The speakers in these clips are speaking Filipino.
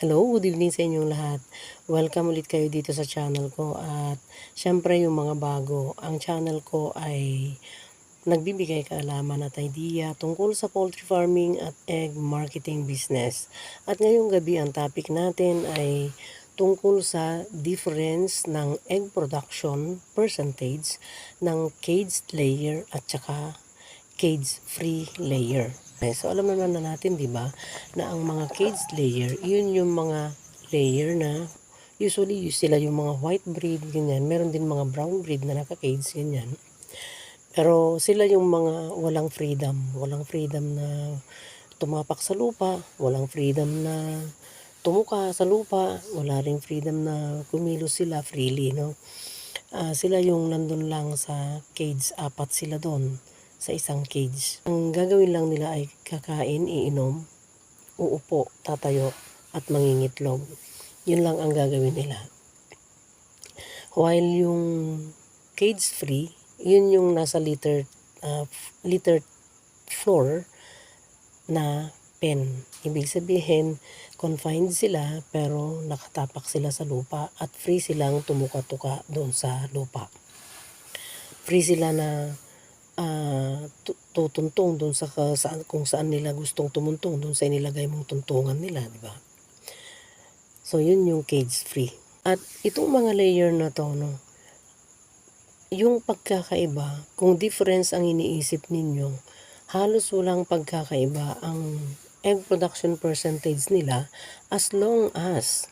Hello, good evening sa inyong lahat. Welcome ulit kayo dito sa channel ko at syempre yung mga bago, ang channel ko ay nagbibigay kaalaman at idea tungkol sa poultry farming at egg marketing business. At ngayong gabi ang topic natin ay tungkol sa difference ng egg production percentage ng caged layer at saka cage-free layer. So alam naman na natin, 'di ba, na ang mga caged layer, 'yun yung mga layer na usually sila yung mga white breed ganyan. Meron din mga brown breed na naka-cage ganyan. Pero sila yung mga walang freedom na tumapak sa lupa, walang freedom na tumuka sa lupa, wala ring freedom na kumilos sila freely, no? Sila yung nandun lang sa cage, apat sila doon sa isang cage. Ang gagawin lang nila ay kakain, iinom, uupo, tatayo, at mangingitlog. Yun lang ang gagawin nila. While yung cage free, yun yung nasa liter floor na pen. Ibig sabihin, confined sila pero nakatapak sila sa lupa at free silang tumuka-tuka doon sa lupa. Free sila na tutuntong doon kung saan nila gustong tumuntong doon sa inilagay mong tuntungan nila, di ba? So yun yung cage free. At itong mga layer na to, no, yung pagkakaiba, kung difference ang iniisip ninyo, halos walang pagkakaiba ang egg production percentage nila as long as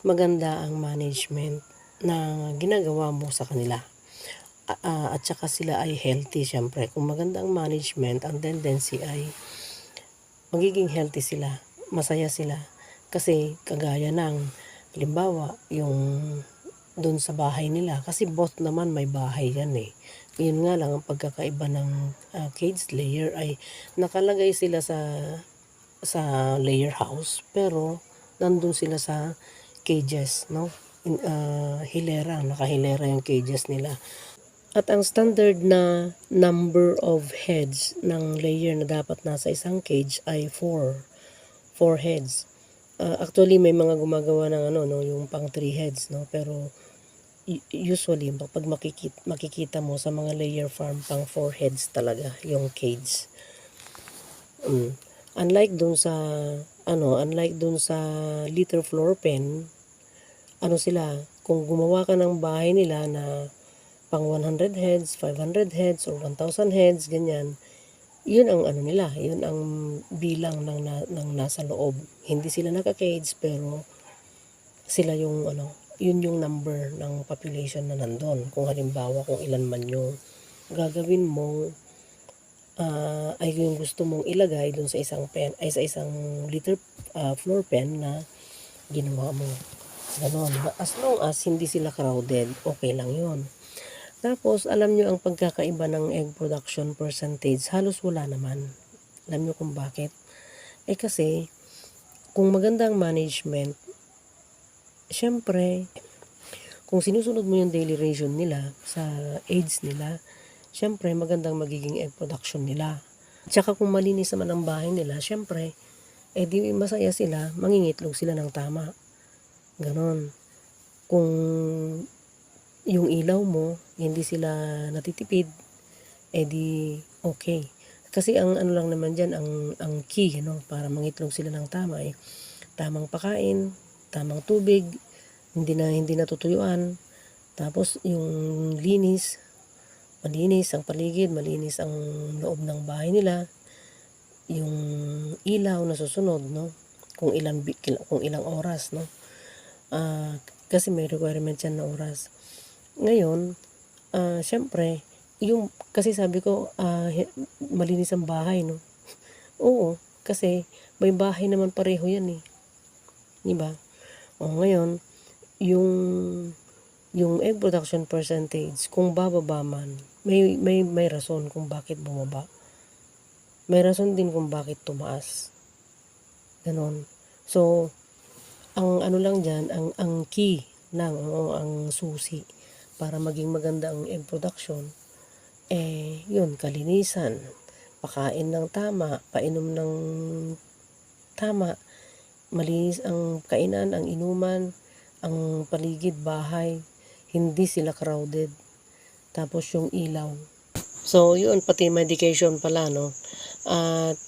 maganda ang management na ginagawa mo sa kanila. At saka sila ay healthy syempre. Kung maganda ang management, ang tendency ay magiging healthy sila, masaya sila. Kasi kagaya ng, halimbawa, yung doon sa bahay nila. Kasi both naman may bahay yan eh. Yun nga lang ang pagkakaiba ng cage layer ay nakalagay sila sa layer house pero nandun sila sa cages, no? Nakahilera yung cages nila. At ang standard na number of heads ng layer na dapat nasa isang cage ay 4 heads. Actually may mga gumagawa ng yung pang 3 heads, no? Pero usually pag makikita mo sa mga layer farm pang 4 heads talaga yung cage. Unlike dun sa liter floor pen, kung gumawa ka ng bahay nila na pang 100 heads, 500 heads, or 1,000 heads, ganyan, yun ang yun ang bilang ng nasa loob. Hindi sila naka-cage, pero sila yung yun yung number ng population na nandun. Kung halimbawa, kung ilan man yung gagawin mo, ay yung gusto mong ilagay dun sa isang pen, ay sa isang liter floor pen na ginawa mo. Ganon. As long as hindi sila crowded, okay lang yun. Tapos, alam nyo ang pagkakaiba ng egg production percentage, halos wala naman. Alam nyo kung bakit? Kasi, kung magandang management, syempre, kung sinusunod mo yung daily ration nila sa aids nila, syempre, magandang magiging egg production nila. Tsaka kung malinis naman ang bahay nila, syempre, di masaya sila, mangingitlog sila ng tama. Ganon. Kung yung ilaw mo, hindi sila natitipid, di okay. Kasi ang lang naman dyan, ang key, para mangitlog sila ng tama ay tamang pakain, tamang tubig, hindi natutuyuan, tapos yung malinis ang paligid, malinis ang loob ng bahay nila, yung ilaw na susunod, no? Kung ilang oras, no? Kasi may requirement yan na oras. Ngayon, syempre, kasi sabi ko, malinis ang bahay, no? Oo, kasi may bahay naman pareho yan eh. Diba? Ngayon, yung egg production percentage, kung bababa man, may rason kung bakit bumaba. May rason din kung bakit tumaas. Ganon. So, ang lang dyan, ang key lang, ang susi para maging maganda ang egg production, yun, kalinisan, pakain ng tama, painom ng tama, malinis ang kainan, ang inuman, ang paligid, bahay, hindi sila crowded. Tapos yung ilaw. So, yun, pati medication pala, no? At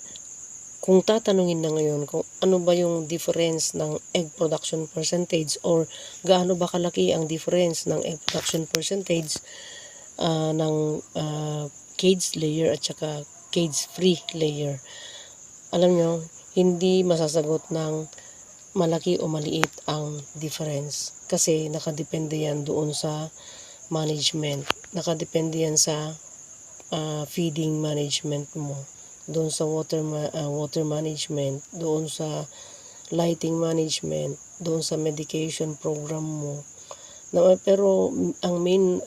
kung tatanungin na ngayon kung ano ba yung difference ng egg production percentage or gaano ba kalaki ang difference ng egg production percentage ng cage layer at saka cage-free layer. Alam nyo, hindi masasagot ng malaki o maliit ang difference kasi nakadepende yan doon sa management. Nakadepende yan sa feeding management mo, doon sa water management, doon sa lighting management, doon sa medication program mo. Pero ang main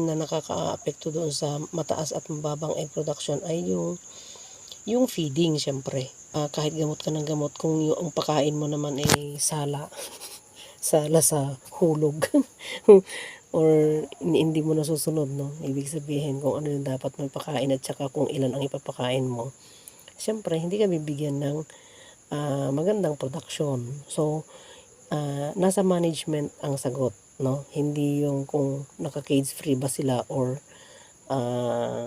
na nakakaapekto doon sa mataas at mababang egg production ay yung feeding, syempre. Kahit gamot ka ng gamot, kung yung pakain mo naman ay sala sala sa hulog or hindi mo nasusunod, no? Ibig sabihin kung ano yung dapat mo ipakain at saka kung ilan ang ipapakain mo. Siyempre, hindi ka bibigyan ng magandang production. So, nasa management ang sagot, no? Hindi yung kung naka-cage free ba sila uh,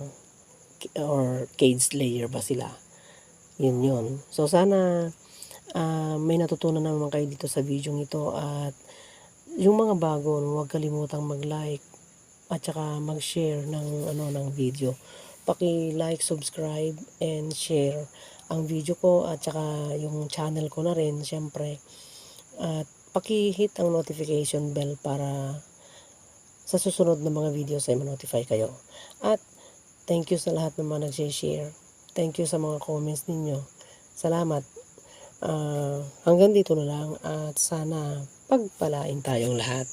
or cage layer ba sila. Yun. So, sana may natutunan naman kayo dito sa video ito at yung mga bago, huwag kalimutang mag-like at saka mag-share ng video. Paki-like, subscribe, and share ang video ko at saka yung channel ko na rin, syempre. At paki-hit ang notification bell para sa susunod na mga videos ay ma-notify kayo. At thank you sa lahat ng mga nag-share. Thank you sa mga comments ninyo. Salamat. Hanggang dito na lang at sana pagpalain tayong lahat.